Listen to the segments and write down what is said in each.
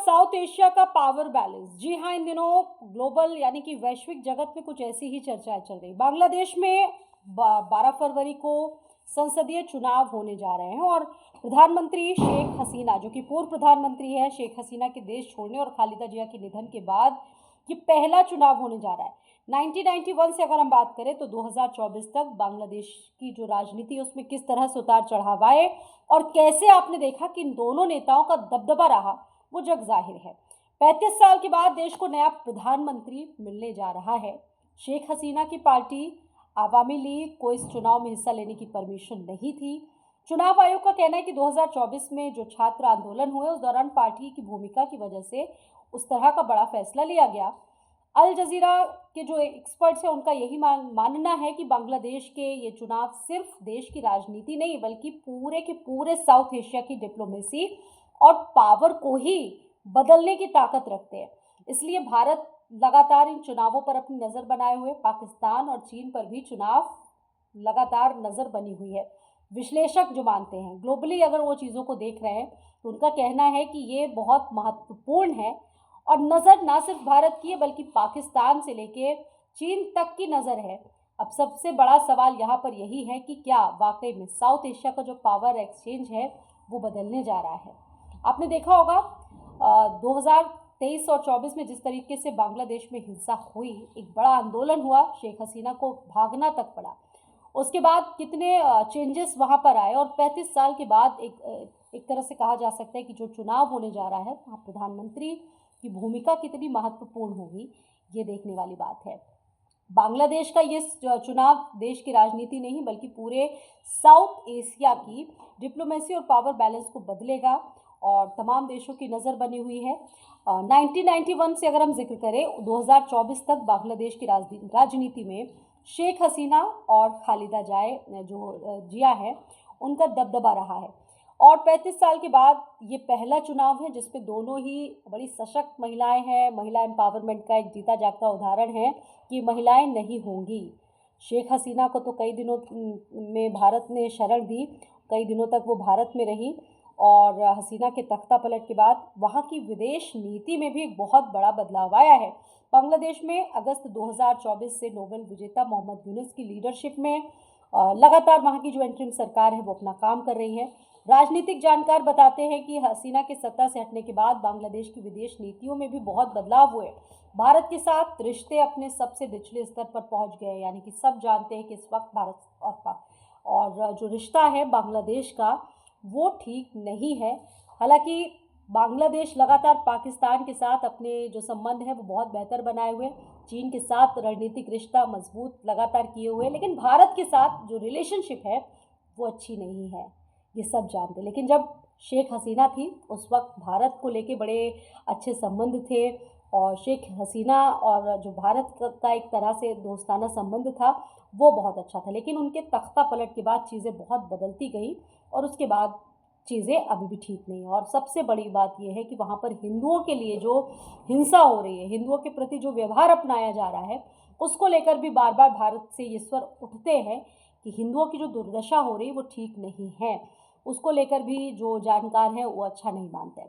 South Asia का power balance. जी हाँ, इन दिनों ग्लोबल यानी कि वैश्विक जगत में कुछ ऐसी ही चर्चाएं चल रही। बांग्लादेश में 12 फरवरी को संसदीय चुनाव होने जा रहे हैं और प्रधानमंत्री शेख हसीना, जो कि पूर्व प्रधानमंत्री है, शेख हसीना के देश छोड़ने और खालिदा जिया के निधन के बाद ये पहला चुनाव होने जा रहा है। 1991 से अगर हम बात करें तो 2024 तक बांग्लादेश की जो राजनीति है उसमें किस तरह से उतार चढ़ाव आए और कैसे आपने देखा कि इन दोनों नेताओं का दबदबा रहा, वो जग जाहिर है। 35 साल के बाद देश को नया प्रधानमंत्री मिलने जा रहा है। शेख हसीना की पार्टी आवामी लीग को इस चुनाव में हिस्सा लेने की परमिशन नहीं थी। चुनाव आयोग का कहना है कि 2024 में जो छात्र आंदोलन हुए उस दौरान पार्टी की भूमिका की वजह से उस तरह का बड़ा फैसला लिया गया। अल जजीरा के जो एक्सपर्ट्स हैं उनका यही मानना है कि बांग्लादेश के ये चुनाव सिर्फ देश की राजनीति नहीं बल्कि पूरे के पूरे साउथ एशिया की डिप्लोमेसी और पावर को ही बदलने की ताकत रखते हैं। इसलिए भारत लगातार इन चुनावों पर अपनी नज़र बनाए हुए, पाकिस्तान और चीन पर भी चुनाव लगातार नज़र बनी हुई है। विश्लेषक जो मानते हैं, ग्लोबली अगर वो चीज़ों को देख रहे हैं तो उनका कहना है कि ये बहुत महत्वपूर्ण है और नज़र ना सिर्फ भारत की है बल्कि पाकिस्तान से लेके चीन तक की नज़र है। अब सबसे बड़ा सवाल यहाँ पर यही है कि क्या वाकई में साउथ एशिया का जो पावर एक्सचेंज है वो बदलने जा रहा है। आपने देखा होगा 2023 और 24 में जिस तरीके से बांग्लादेश में हिंसा हुई, एक बड़ा आंदोलन हुआ, शेख हसीना को भागना तक पड़ा। उसके बाद कितने चेंजेस वहाँ पर आए और 35 साल के बाद एक तरह से कहा जा सकता है कि जो चुनाव होने जा रहा है वहाँ प्रधानमंत्री की भूमिका कितनी महत्वपूर्ण होगी, ये देखने वाली बात है। बांग्लादेश का ये चुनाव देश की राजनीति नहीं बल्कि पूरे साउथ एशिया की डिप्लोमेसी और पावर बैलेंस को बदलेगा और तमाम देशों की नज़र बनी हुई है। 1991 से अगर हम जिक्र करें 2024 तक बांग्लादेश की राजनीति में शेख हसीना और खालिदा जिया है, उनका दबदबा रहा है और 35 साल के बाद ये पहला चुनाव है जिसमें दोनों ही बड़ी सशक्त महिलाएं हैं। महिला एम्पावरमेंट का एक जीता जागता उदाहरण है कि महिलाएं नहीं होंगी। शेख हसीना को तो कई दिनों में भारत ने शरण दी, कई दिनों तक वो भारत में रही और हसीना के तख्ता पलट के बाद वहाँ की विदेश नीति में भी एक बहुत बड़ा बदलाव आया है। बांग्लादेश में अगस्त 2024 से नोबेल विजेता मोहम्मद यूनुस की लीडरशिप में लगातार वहाँ की जो इंटरिम सरकार है वो अपना काम कर रही है। राजनीतिक जानकार बताते हैं कि हसीना के सत्ता से हटने के बाद बांग्लादेश की विदेश नीतियों में भी बहुत बदलाव हुए। भारत के साथ रिश्ते अपने सबसे निचले स्तर पर पहुंच गए, यानी कि सब जानते हैं कि इस वक्त भारत और जो रिश्ता है बांग्लादेश का वो ठीक नहीं है। हालांकि बांग्लादेश लगातार पाकिस्तान के साथ अपने जो संबंध है वो बहुत बेहतर बनाए हुए, चीन के साथ रणनीतिक रिश्ता मजबूत लगातार किए हुए, लेकिन भारत के साथ जो रिलेशनशिप है वो अच्छी नहीं है, ये सब जानते। लेकिन जब शेख हसीना थी उस वक्त भारत को लेके बड़े अच्छे संबंध थे और शेख हसीना और जो भारत का एक तरह से दोस्ताना संबंध था वो बहुत अच्छा था। लेकिन उनके तख्ता पलट के बाद चीज़ें बहुत बदलती गई और उसके बाद चीज़ें अभी भी ठीक नहीं। और सबसे बड़ी बात यह है कि वहाँ पर हिंदुओं के लिए जो हिंसा हो रही है, हिंदुओं के प्रति जो व्यवहार अपनाया जा रहा है, उसको लेकर भी बार बार भारत से ये स्वर उठते हैं कि हिंदुओं की जो दुर्दशा हो रही है वो ठीक नहीं है। उसको लेकर भी जो जानकार हैं वो अच्छा नहीं मानते।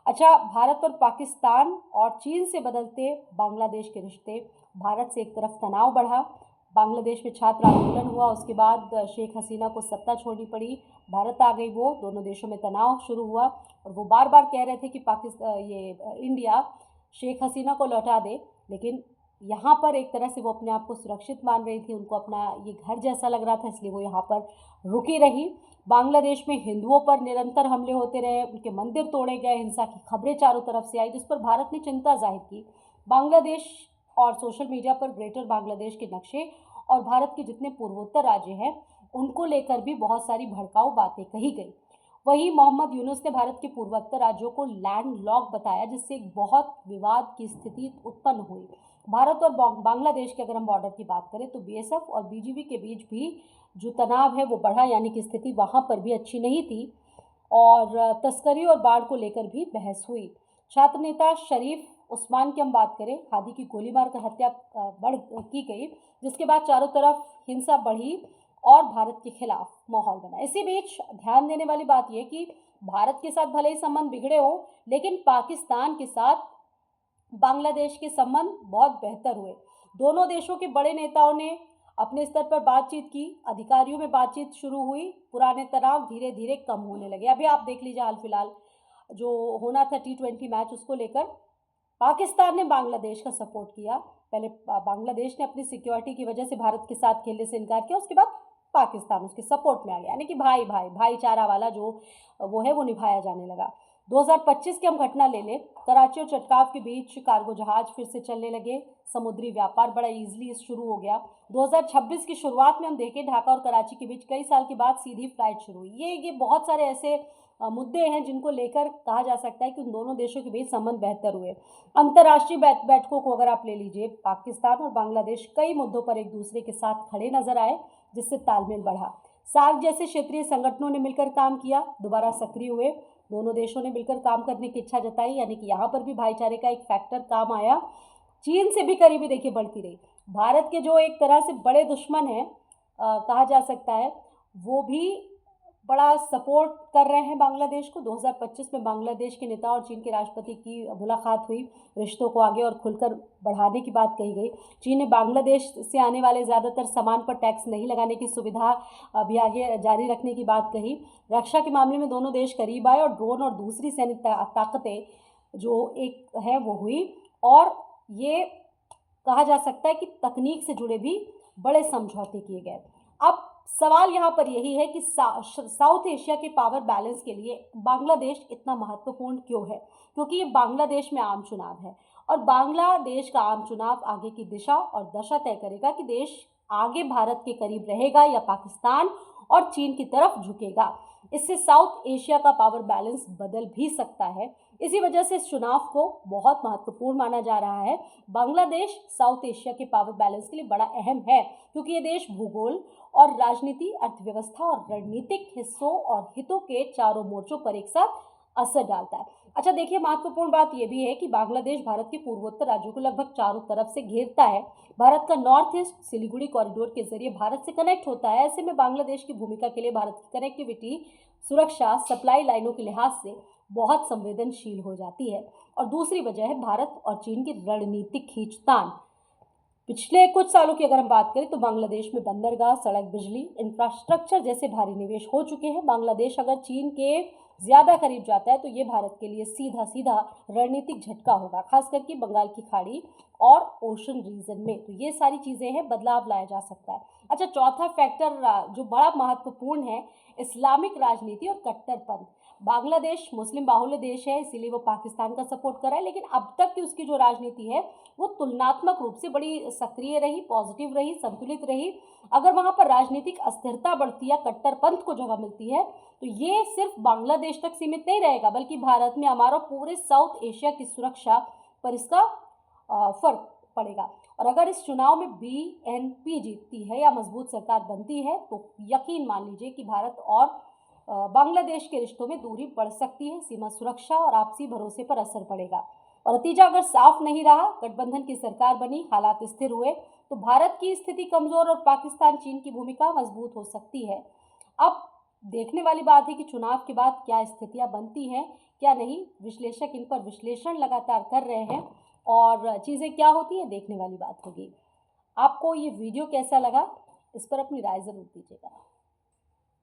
अच्छा, भारत और पाकिस्तान और चीन से बदलते बांग्लादेश के रिश्ते, भारत से एक तरफ तनाव बढ़ा, बांग्लादेश में छात्र आंदोलन हुआ, उसके बाद शेख हसीना को सत्ता छोड़नी पड़ी, भारत आ गई, वो दोनों देशों में तनाव शुरू हुआ और वो बार बार कह रहे थे कि इंडिया शेख हसीना को लौटा दे, लेकिन यहाँ पर एक तरह से वो अपने आप को सुरक्षित मान रही थी, उनको अपना ये घर जैसा लग रहा था, इसलिए वो यहाँ पर रुकी रही। बांग्लादेश में हिंदुओं पर निरंतर हमले होते रहे, उनके मंदिर तोड़े गए, हिंसा की खबरें चारों तरफ से आई जिस पर भारत ने चिंता जाहिर की। बांग्लादेश और सोशल मीडिया पर ग्रेटर बांग्लादेश के नक्शे और भारत के जितने पूर्वोत्तर राज्य हैं उनको लेकर भी बहुत सारी भड़काऊ बातें कही गई। वहीं मोहम्मद यूनुस ने भारत के पूर्वोत्तर राज्यों को लैंड लॉक बताया, जिससे एक बहुत विवाद की स्थिति उत्पन्न हुई। भारत और बांग्लादेश के अगर हम बॉर्डर की बात करें तो बीएसएफ और बीजीबी के बीच भी जो तनाव है वो बढ़ा, यानी कि स्थिति वहाँ पर भी अच्छी नहीं थी और तस्करी और बाढ़ को लेकर भी बहस हुई। छात्र नेता शरीफ उस्मान की हम बात करें, हादी की गोली मारकर हत्या की गई, जिसके बाद चारों तरफ हिंसा बढ़ी और भारत के खिलाफ माहौल बना। इसी बीच ध्यान देने वाली बात यह कि भारत के साथ भले ही संबंध बिगड़े हो, लेकिन पाकिस्तान के साथ बांग्लादेश के संबंध बहुत बेहतर हुए। दोनों देशों के बड़े नेताओं ने अपने स्तर पर बातचीत की, अधिकारियों में बातचीत शुरू हुई, पुराने तनाव धीरे धीरे कम होने लगे। अभी आप देख लीजिए, हाल फिलहाल जो होना था T20 मैच, उसको लेकर पाकिस्तान ने बांग्लादेश का सपोर्ट किया। पहले बांग्लादेश ने अपनी सिक्योरिटी की वजह से भारत के साथ खेलने से इनकार किया, उसके बाद पाकिस्तान उसके सपोर्ट में आ गया, यानी कि भाईचारा वाला जो वो है वो निभाया जाने लगा। 2025 की हम घटना ले लें, कराची और चटगांव के बीच कार्गो जहाज फिर से चलने लगे, समुद्री व्यापार बड़ा ईजिली शुरू हो गया। 2026 की शुरुआत में हम देखें, ढाका और कराची के बीच कई साल के बाद सीधी फ्लाइट शुरू हुई। ये बहुत सारे ऐसे मुद्दे हैं जिनको लेकर कहा जा सकता है कि उन दोनों देशों के बीच संबंध बेहतर हुए। अंतर्राष्ट्रीय बैठकों को अगर आप ले लीजिए, पाकिस्तान और बांग्लादेश कई मुद्दों पर एक दूसरे के साथ खड़े नजर आए, जिससे तालमेल बढ़ा। सार्क जैसे क्षेत्रीय संगठनों ने मिलकर काम किया, दोबारा सक्रिय हुए, दोनों देशों ने मिलकर काम करने की इच्छा जताई, यानी कि यहाँ पर भी भाईचारे का एक फैक्टर काम आया। चीन से भी करीबी देखिए बढ़ती रही। भारत के जो एक तरह से बड़े दुश्मन हैं कहा जा सकता है, वो भी बड़ा सपोर्ट कर रहे हैं बांग्लादेश को। 2025 में बांग्लादेश के नेता और चीन के राष्ट्रपति की मुलाकात हुई, रिश्तों को आगे और खुलकर बढ़ाने की बात कही गई। चीन ने बांग्लादेश से आने वाले ज़्यादातर सामान पर टैक्स नहीं लगाने की सुविधा भी आगे जारी रखने की बात कही। रक्षा के मामले में दोनों देश करीब आए और ड्रोन और दूसरी सैन्य ताकतें जो एक है वो हुई, और ये कहा जा सकता है कि तकनीक से जुड़े भी बड़े समझौते किए गए। अब सवाल यहाँ पर यही है कि साउथ एशिया के पावर बैलेंस के लिए बांग्लादेश इतना महत्वपूर्ण क्यों है? क्योंकि ये बांग्लादेश में आम चुनाव है, और बांग्लादेश का आम चुनाव आगे की दिशा और दशा तय करेगा कि देश आगे भारत के करीब रहेगा या पाकिस्तान और चीन की तरफ झुकेगा। इससे साउथ एशिया का पावर बैलेंस बदल भी सकता है। इसी वजह से इस चुनाव को बहुत महत्वपूर्ण माना जा रहा है। बांग्लादेश साउथ एशिया के पावर बैलेंस के लिए बड़ा अहम है, क्योंकि ये देश भूगोल और राजनीति, अर्थव्यवस्था और रणनीतिक हिस्सों और हितों के चारों मोर्चों पर एक साथ असर डालता है। अच्छा देखिए, महत्वपूर्ण बात यह भी है कि बांग्लादेश भारत के पूर्वोत्तर राज्यों को लगभग चारों तरफ से घेरता है। भारत का नॉर्थ ईस्ट सिलीगुड़ी कॉरिडोर के जरिए भारत से कनेक्ट होता है। ऐसे में बांग्लादेश की भूमिका के लिए भारत की कनेक्टिविटी, सुरक्षा, सप्लाई लाइनों के लिहाज से बहुत संवेदनशील हो जाती है। और दूसरी वजह है भारत और चीन की रणनीतिक खींचतान। पिछले कुछ सालों की अगर हम बात करें तो बांग्लादेश में बंदरगाह, सड़क, बिजली, इंफ्रास्ट्रक्चर जैसे भारी निवेश हो चुके हैं। बांग्लादेश अगर चीन के ज़्यादा करीब जाता है तो ये भारत के लिए सीधा सीधा रणनीतिक झटका होगा, खास करके बंगाल की खाड़ी और ओशन रीजन में। तो ये सारी चीज़ें हैं, बदलाव लाया जा सकता है। अच्छा, चौथा फैक्टर जो बड़ा महत्वपूर्ण है, इस्लामिक राजनीति और कट्टरपंथ। बांग्लादेश मुस्लिम बाहुल्य देश है, इसीलिए वो पाकिस्तान का सपोर्ट कर रहा है, लेकिन अब तक की उसकी जो राजनीति है वो तुलनात्मक रूप से बड़ी सक्रिय रही, पॉजिटिव रही, संतुलित रही। अगर वहाँ पर राजनीतिक अस्थिरता बढ़ती है, कट्टरपंथ को जगह मिलती है, तो ये सिर्फ बांग्लादेश तक सीमित नहीं रहेगा, बल्कि भारत में हमारा पूरे साउथ एशिया की सुरक्षा पर इसका फर्क पड़ेगा। और अगर इस चुनाव में BNP जीतती है या मजबूत सरकार बनती है तो यकीन मान लीजिए कि भारत और बांग्लादेश के रिश्तों में दूरी बढ़ सकती है, सीमा सुरक्षा और आपसी भरोसे पर असर पड़ेगा। और नतीजा अगर साफ नहीं रहा, गठबंधन की सरकार बनी, हालात स्थिर हुए, तो भारत की स्थिति कमजोर और पाकिस्तान चीन की भूमिका मजबूत हो सकती है। अब देखने वाली बात है कि चुनाव के बाद क्या स्थितियां बनती हैं, क्या नहीं। विश्लेषक इन पर विश्लेषण लगातार कर रहे हैं, और चीज़ें क्या होती हैं देखने वाली बात होगी। आपको ये वीडियो कैसा लगा, इस पर अपनी राय ज़रूर दीजिएगा।